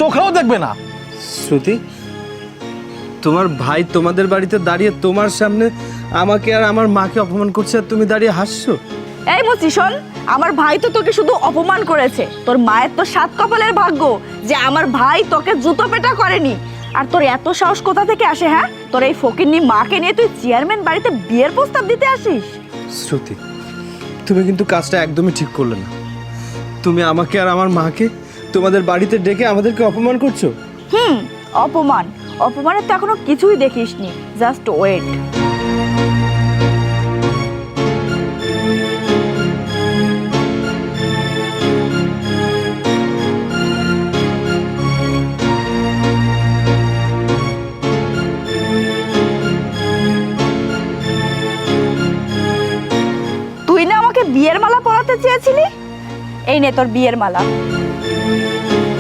চোখেও দেখবে না। শ্রুতি, তোমার ভাই তোমাদের বাড়িতে দাঁড়িয়ে তোমার সামনে আমাকে আর আমার মাকে অপমান করছে আর তুমি দাঁড়িয়ে হাসছো। এই মুচি শোন, আমার ভাই তো তোকে শুধু অপমান করেছে, তোর মায়ের তো সাত কপালের ভাগ্য যে আমার ভাই তোকে জুতো পেটা করেনি। আর তোর এত সাহস কোথা থেকে আসে? হ্যাঁ, তোর এই ফকিন্নি মাকে নিয়ে তুই চেয়ারম্যান বাড়িতে বিয়ের প্রস্তাব দিতে আসিস? শ্রুতি, তুমি কিন্তু কাজটা একদমই ঠিক করলে না। তুমি আমাকে আর আমার মাকে তোমাদের বাড়িতে ডেকে আমাদেরকে অপমান করছো। অপমান? অপমানের তো এখনো কিছুই দেখিসনি, জাস্ট ওয়েট। তুই না আমাকে বিয়ের মালা পরাতে চেয়েছিলি? এই নে তোর বিয়ের মালা।